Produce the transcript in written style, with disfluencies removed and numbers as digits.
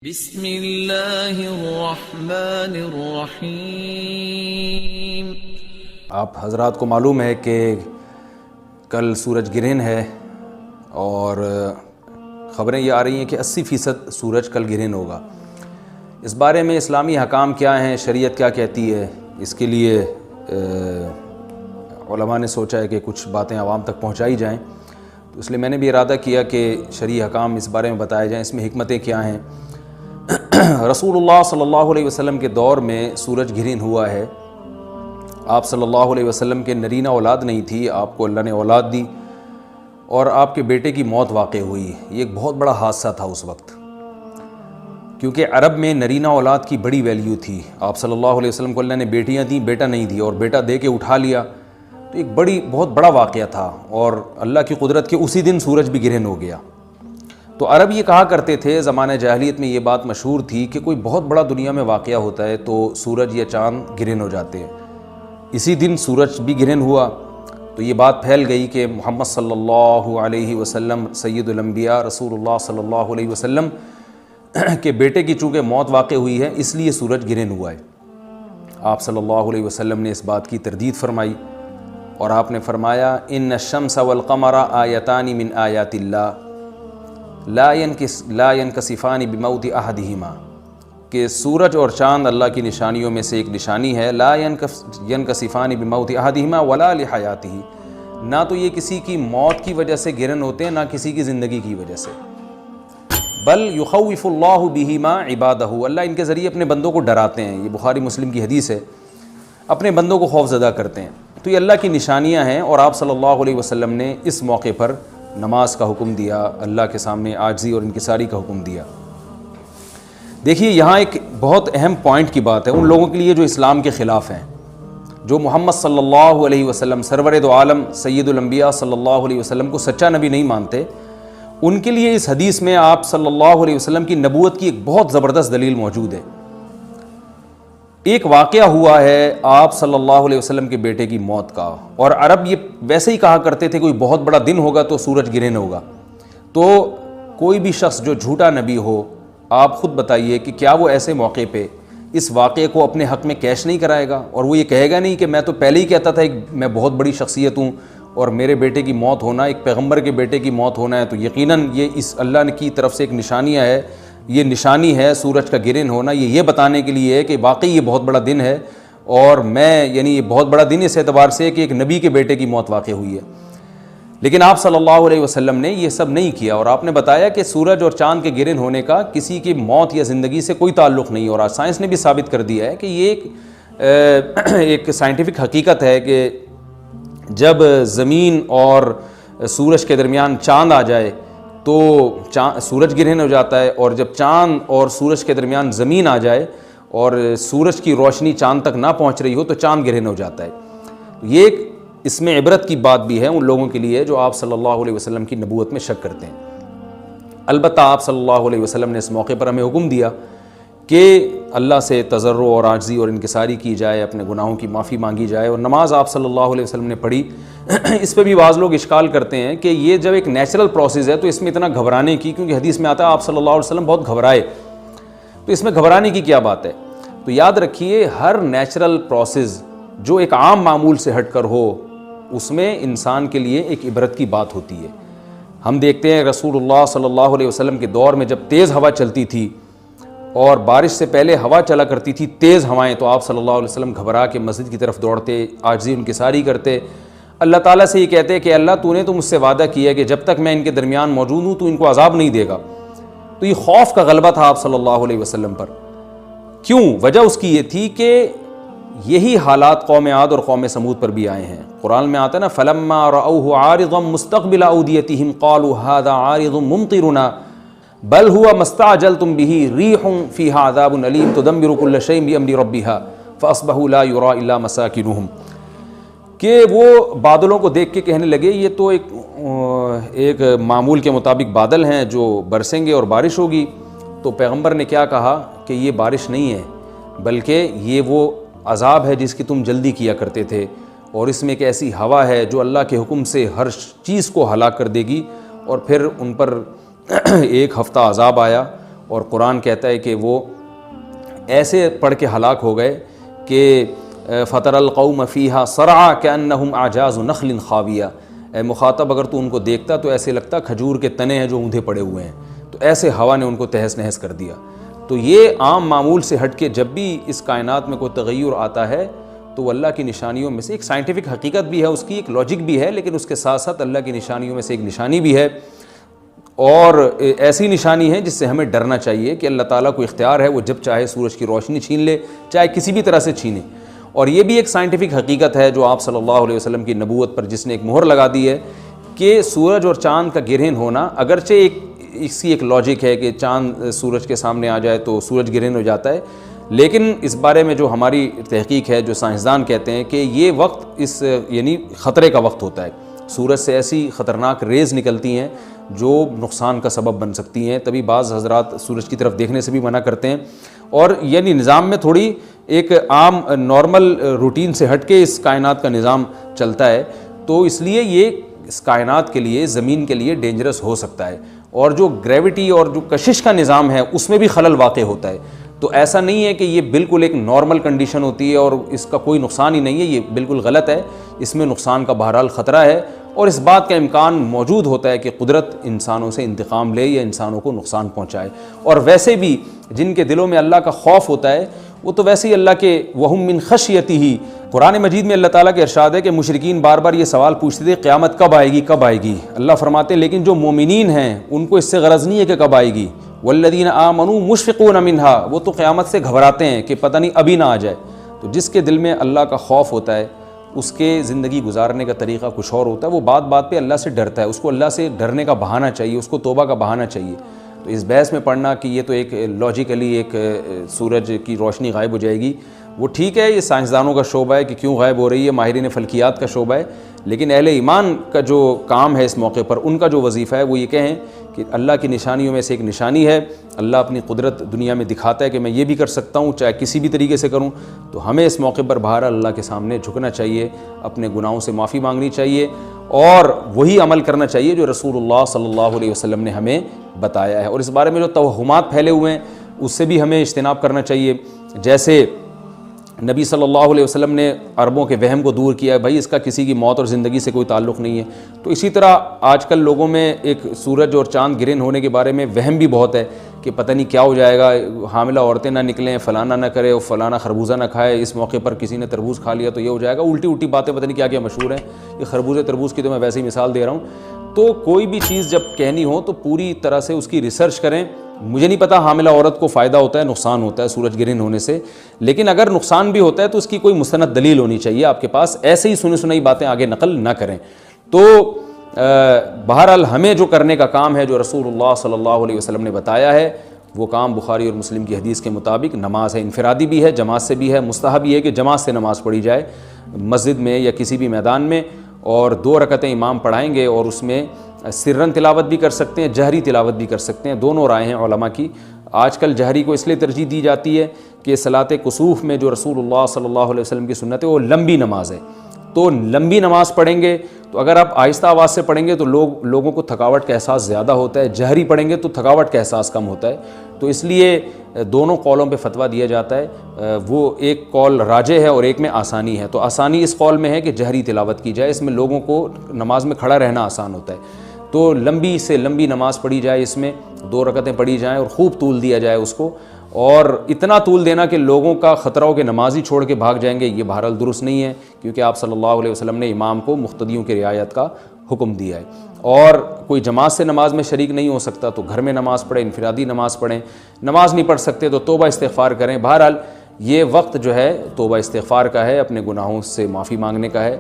بسم اللہ الرحمن الرحیم۔ آپ حضرات کو معلوم ہے کہ کل سورج گرہن ہے اور خبریں یہ آ رہی ہیں کہ 80% سورج کل گرہن ہوگا۔ اس بارے میں اسلامی حکام کیا ہیں، شریعت کیا کہتی ہے، اس کے لیے علماء نے سوچا ہے کہ کچھ باتیں عوام تک پہنچائی جائیں، تو اس لیے میں نے بھی ارادہ کیا کہ شرعی حکام اس بارے میں بتائے جائیں، اس میں حکمتیں کیا ہیں۔ رسول اللہ صلی اللہ علیہ وسلم کے دور میں سورج گرہن ہوا ہے۔ آپ صلی اللہ علیہ وسلم کے نرینہ اولاد نہیں تھی، آپ کو اللہ نے اولاد دی اور آپ کے بیٹے کی موت واقع ہوئی۔ یہ ایک بہت بڑا حادثہ تھا اس وقت، کیونکہ عرب میں نرینہ اولاد کی بڑی ویلیو تھی۔ آپ صلی اللہ علیہ وسلم کو اللہ نے بیٹیاں دیں، بیٹا نہیں دی، اور بیٹا دے کے اٹھا لیا، تو ایک بہت بڑا واقعہ تھا، اور اللہ کی قدرت کے اسی دن سورج بھی گرہن ہو گیا۔ تو عرب یہ کہا کرتے تھے، زمانہ جاہلیت میں یہ بات مشہور تھی کہ کوئی بہت بڑا دنیا میں واقعہ ہوتا ہے تو سورج یا چاند گرہن ہو جاتے ہیں۔ اسی دن سورج بھی گرہن ہوا تو یہ بات پھیل گئی کہ محمد صلی اللہ علیہ وسلم سید الانبیاء رسول اللہ صلی اللہ علیہ وسلم کے بیٹے کی چونکہ موت واقع ہوئی ہے، اس لیے سورج گرہن ہوا ہے۔ آپ صلی اللہ علیہ وسلم نے اس بات کی تردید فرمائی اور آپ نے فرمایا، ان الشمس والقمر آیتان من آیات اللہ لا ينکسفان بموت احدہما، کہ سورج اور چاند اللہ کی نشانیوں میں سے ایک نشانی ہے، لا ينکسفان بموت احدہما ولا لحیاتہ، نہ تو یہ کسی کی موت کی وجہ سے گرہن ہوتے ہیں، نہ کسی کی زندگی کی وجہ سے، بل یخوف اللہ بہما عبادہ، اللہ ان کے ذریعے اپنے بندوں کو ڈراتے ہیں۔ یہ بخاری مسلم کی حدیث ہے، اپنے بندوں کو خوف زدہ کرتے ہیں۔ تو یہ اللہ کی نشانیاں ہیں، اور آپ صلی اللہ علیہ وسلم نے اس موقع پر نماز کا حکم دیا، اللہ کے سامنے عاجزی اور انکساری کا حکم دیا۔ دیکھیے یہاں ایک بہت اہم پوائنٹ کی بات ہے ان لوگوں کے لیے جو اسلام کے خلاف ہیں، جو محمد صلی اللہ علیہ وسلم سرور دو عالم سید الانبیاء صلی اللہ علیہ وسلم کو سچا نبی نہیں مانتے، ان کے لیے اس حدیث میں آپ صلی اللہ علیہ وسلم کی نبوت کی ایک بہت زبردست دلیل موجود ہے۔ ایک واقعہ ہوا ہے آپ صلی اللہ علیہ وسلم کے بیٹے کی موت کا، اور عرب یہ ویسے ہی کہا کرتے تھے کوئی بہت بڑا دن ہوگا تو سورج گرہن ہوگا۔ تو کوئی بھی شخص جو جھوٹا نبی ہو، آپ خود بتائیے کہ کیا وہ ایسے موقع پہ اس واقعے کو اپنے حق میں کیش نہیں کرائے گا، اور وہ یہ کہے گا نہیں کہ میں تو پہلے ہی کہتا تھا کہ میں بہت بڑی شخصیت ہوں اور میرے بیٹے کی موت ہونا، ایک پیغمبر کے بیٹے کی موت ہونا ہے، تو یقیناً یہ اس اللہ کی طرف سے ایک نشانیاں ہے، یہ نشانی ہے سورج کا گرہن ہونا، یہ بتانے کے لیے ہے کہ واقعی یہ بہت بڑا دن ہے، اور میں یہ بہت بڑا دن اس اعتبار سے کہ ایک نبی کے بیٹے کی موت واقع ہوئی ہے۔ لیکن آپ صلی اللہ علیہ وسلم نے یہ سب نہیں کیا، اور آپ نے بتایا کہ سورج اور چاند کے گرہن ہونے کا کسی کی موت یا زندگی سے کوئی تعلق نہیں، اور آج سائنس نے بھی ثابت کر دیا ہے کہ یہ ایک سائنٹیفک حقیقت ہے کہ جب زمین اور سورج کے درمیان چاند آ جائے تو سورج گرہن ہو جاتا ہے، اور جب چاند اور سورج کے درمیان زمین آ جائے اور سورج کی روشنی چاند تک نہ پہنچ رہی ہو تو چاند گرہن ہو جاتا ہے۔ یہ ایک اس میں عبرت کی بات بھی ہے ان لوگوں کے لیے جو آپ صلی اللہ علیہ وسلم کی نبوت میں شک کرتے ہیں۔ البتہ آپ صلی اللہ علیہ وسلم نے اس موقع پر ہمیں حکم دیا کہ اللہ سے تضرع اور عاجزی اور انکساری کی جائے، اپنے گناہوں کی معافی مانگی جائے، اور نماز آپ صلی اللہ علیہ وسلم نے پڑھی۔ اس پہ بھی بعض لوگ اشکال کرتے ہیں کہ یہ جب ایک نیچرل پروسیس ہے تو اس میں اتنا گھبرانے کی، کیونکہ حدیث میں آتا ہے آپ صلی اللہ علیہ وسلم بہت گھبرائے، تو اس میں گھبرانے کی کیا بات ہے؟ تو یاد رکھیے ہر نیچرل پروسیس جو ایک عام معمول سے ہٹ کر ہو، اس میں انسان کے لیے ایک عبرت کی بات ہوتی ہے۔ ہم دیکھتے ہیں رسول اللہ صلی اللہ علیہ وسلم کے دور میں جب تیز ہوا چلتی تھی اور بارش سے پہلے ہوا چلا کرتی تھی تیز ہوائیں، تو آپ صلی اللہ علیہ وسلم گھبرا کے مسجد کی طرف دوڑتے، عاجزی انکساری کرتے، اللہ تعالیٰ سے یہ کہتے کہ اللہ تو نے تو مجھ سے وعدہ کیا ہے کہ جب تک میں ان کے درمیان موجود ہوں تو ان کو عذاب نہیں دے گا۔ تو یہ خوف کا غلبہ تھا آپ صلی اللہ علیہ وسلم پر۔ کیوں؟ وجہ اس کی یہ تھی کہ یہی حالات قوم عاد اور قوم سمود پر بھی آئے ہیں۔ قرآن میں آتا ہے نا، فَلَمَّا رَأَوْهُ عَارِضًا مُسْتَقْبِلَ أَوْدِيَتِهِمْ قَالُوا هَذَا عَارِضٌ مُمْطِرُنَا بَلْ هُوَ مَا اسْتَعْجَلْتُمْ بِهِ رِيحٌ فِيهَا عَذَابٌ أَلِيمٌ تُدَمِّرُ كُلَّ شَيْءٍ بِأَمْرِ رَبِّهَا فَأَصْبَحُوا لَا يُرَىٰ إِلَّا مَسَاكِنُهُمْ، کہ وہ بادلوں کو دیکھ کے کہنے لگے یہ تو ایک معمول کے مطابق بادل ہیں جو برسیں گے اور بارش ہوگی۔ تو پیغمبر نے کیا کہا کہ یہ بارش نہیں ہے بلکہ یہ وہ عذاب ہے جس کی تم جلدی کیا کرتے تھے، اور اس میں ایک ایسی ہوا ہے جو اللہ کے حکم سے ہر چیز کو ہلاک کر دے گی۔ اور پھر ان پر ایک ہفتہ عذاب آیا، اور قرآن کہتا ہے کہ وہ ایسے پڑھ کے ہلاک ہو گئے کہ فَتَرَ الْقَوْمَ فِيهَا صَرْعَىٰ كَأَنَّهُمْ أَعْجَازُ نَخْلٍ خَاوِيَةٍ۔ اے مخاطب اگر تو ان کو دیکھتا تو ایسے لگتا کھجور کے تنے ہیں جو اوندھے پڑے ہوئے ہیں، تو ایسے ہوا نے ان کو تہس نہس کر دیا۔ تو یہ عام معمول سے ہٹ کے جب بھی اس کائنات میں کوئی تغیر آتا ہے تو وہ اللہ کی نشانیوں میں سے ایک سائنٹیفک حقیقت بھی ہے، اس کی ایک لاجک بھی ہے، لیکن اس کے ساتھ ساتھ اللہ کی نشانیوں میں سے ایک نشانی بھی ہے، اور ایسی نشانی ہے جس سے ہمیں ڈرنا چاہیے کہ اللہ تعالیٰ کو اختیار ہے، وہ جب چاہے سورج کی روشنی چھین لے، چاہے کسی بھی طرح سے چھینے۔ اور یہ بھی ایک سائنٹیفک حقیقت ہے جو آپ صلی اللہ علیہ وسلم کی نبوت پر جس نے ایک مہر لگا دی ہے کہ سورج اور چاند کا گرہن ہونا، اگرچہ اس کی ایک لاجک ہے کہ چاند سورج کے سامنے آ جائے تو سورج گرہن ہو جاتا ہے، لیکن اس بارے میں جو ہماری تحقیق ہے، جو سائنسدان کہتے ہیں کہ یہ وقت یعنی خطرے کا وقت ہوتا ہے، سورج سے ایسی خطرناک ریز نکلتی ہیں جو نقصان کا سبب بن سکتی ہیں، تبھی بعض حضرات سورج کی طرف دیکھنے سے بھی منع کرتے ہیں، اور یعنی نظام میں تھوڑی ایک عام نارمل روٹین سے ہٹ کے اس کائنات کا نظام چلتا ہے، تو اس لیے یہ اس کائنات کے لیے، زمین کے لیے ڈینجرس ہو سکتا ہے، اور جو گریوٹی اور جو کشش کا نظام ہے اس میں بھی خلل واقع ہوتا ہے۔ تو ایسا نہیں ہے کہ یہ بالکل ایک نارمل کنڈیشن ہوتی ہے اور اس کا کوئی نقصان ہی نہیں ہے، یہ بالکل غلط ہے، اس میں نقصان کا بہرحال خطرہ ہے، اور اس بات کا امکان موجود ہوتا ہے کہ قدرت انسانوں سے انتقام لے یا انسانوں کو نقصان پہنچائے۔ اور ویسے بھی جن کے دلوں میں اللہ کا خوف ہوتا ہے وہ تو ویسے ہی اللہ کے وَهُم مِّن خَشْيَتِهِ، قرآن مجید میں اللہ تعالیٰ کے ارشاد ہے کہ مشرکین بار بار یہ سوال پوچھتے تھے قیامت کب آئے گی کب آئے گی، اللہ فرماتے ہیں لیکن جو مومنین ہیں ان کو اس سے غرض نہیں ہے کہ کب آئے گی، وَالَّذِينَ آمَنُوا مُشْفِقُونَ مِنْهَا، وہ تو قیامت سے گھبراتے ہیں کہ پتہ نہیں ابھی نہ آ جائے۔ تو جس کے دل میں اللہ کا خوف ہوتا ہے اس کے زندگی گزارنے کا طریقہ کچھ اور ہوتا ہے، وہ بات بات پہ اللہ سے ڈرتا ہے، اس کو اللہ سے ڈرنے کا بہانہ چاہیے، اس کو توبہ کا بہانہ چاہیے۔ تو اس بحث میں پڑھنا کہ یہ تو ایک لاجیکلی ایک سورج کی روشنی غائب ہو جائے گی، وہ ٹھیک ہے، یہ سائنسدانوں کا شعبہ ہے کہ کیوں غائب ہو رہی ہے، ماہرین فلکیات کا شعبہ ہے، لیکن اہل ایمان کا جو کام ہے اس موقع پر، ان کا جو وظیفہ ہے وہ یہ کہیں کہ اللہ کی نشانیوں میں سے ایک نشانی ہے، اللہ اپنی قدرت دنیا میں دکھاتا ہے کہ میں یہ بھی کر سکتا ہوں چاہے کسی بھی طریقے سے کروں، تو ہمیں اس موقع پر بہرحال اللہ کے سامنے جھکنا چاہیے، اپنے گناہوں سے معافی مانگنی چاہیے، اور وہی عمل کرنا چاہیے جو رسول اللہ صلی اللہ علیہ وسلم نے ہمیں بتایا ہے۔ اور اس بارے میں جو توہمات پھیلے ہوئے ہیں اس سے بھی ہمیں اجتناب کرنا چاہیے، جیسے نبی صلی اللہ علیہ وسلم نے عربوں کے وہم کو دور کیا ہے، بھائی اس کا کسی کی موت اور زندگی سے کوئی تعلق نہیں ہے، تو اسی طرح آج کل لوگوں میں ایک سورج اور چاند گرہن ہونے کے بارے میں وہم بھی بہت ہے کہ پتہ نہیں کیا ہو جائے گا، حاملہ عورتیں نہ نکلیں، فلانا نہ کرے، اور فلانا خربوزہ نہ کھائے، اس موقع پر کسی نے تربوز کھا لیا تو یہ ہو جائے گا، الٹی الٹی باتیں پتہ نہیں کیا کیا مشہور ہیں، یہ خربوزے تربوز کی تو میں ویسے ہی مثال دے رہا ہوں۔ تو کوئی بھی چیز جب کہنی ہو تو پوری طرح سے اس کی ریسرچ کریں۔ مجھے نہیں پتا حاملہ عورت کو فائدہ ہوتا ہے نقصان ہوتا ہے سورج گرہن ہونے سے، لیکن اگر نقصان بھی ہوتا ہے تو اس کی کوئی مستند دلیل ہونی چاہیے آپ کے پاس، ایسے ہی سنی سنائی باتیں آگے نقل نہ کریں۔ تو بہرحال ہمیں جو کرنے کا کام ہے جو رسول اللہ صلی اللہ علیہ وسلم نے بتایا ہے وہ کام بخاری اور مسلم کی حدیث کے مطابق نماز ہے، انفرادی بھی ہے، جماعت سے بھی ہے، مستحب یہ ہے کہ جماعت سے نماز پڑھی جائے مسجد میں یا کسی بھی میدان میں، اور 2 رکعتیں امام پڑھائیں گے اور اس میں سرن تلاوت بھی کر سکتے ہیں، جہری تلاوت بھی کر سکتے ہیں، دونوں رائے ہیں علماء کی۔ آج کل جہری کو اس لیے ترجیح دی جاتی ہے کہ صلاۃ کسوف میں جو رسول اللہ صلی اللہ علیہ وسلم کی سنت ہے وہ لمبی نماز ہے، تو لمبی نماز پڑھیں گے تو اگر آپ آہستہ آواز سے پڑھیں گے تو لوگوں کو تھکاوٹ کا احساس زیادہ ہوتا ہے، جہری پڑھیں گے تو تھکاوٹ کا احساس کم ہوتا ہے، تو اس لیے دونوں قولوں پہ فتویٰ دیا جاتا ہے، وہ ایک قول راجح ہے اور ایک میں آسانی ہے، تو آسانی اس قول میں ہے کہ جہری تلاوت کی جائے، اس میں لوگوں کو نماز میں کھڑا رہنا آسان ہوتا ہے، تو لمبی سے لمبی نماز پڑھی جائے، اس میں 2 رکعتیں پڑھی جائیں اور خوب طول دیا جائے اس کو، اور اتنا طول دینا کہ لوگوں کا خطرہ ہو کہ نماز ہی چھوڑ کے بھاگ جائیں گے، یہ بہرحال درست نہیں ہے، کیونکہ آپ صلی اللہ علیہ وسلم نے امام کو مقتدیوں کی رعایت کا حکم دیا ہے۔ اور کوئی جماعت سے نماز میں شریک نہیں ہو سکتا تو گھر میں نماز پڑھیں، انفرادی نماز پڑھیں، نماز نہیں پڑھ سکتے تو توبہ استغفار کریں۔ بہرحال یہ وقت جو ہے توبہ استغفار کا ہے، اپنے گناہوں سے معافی مانگنے کا ہے۔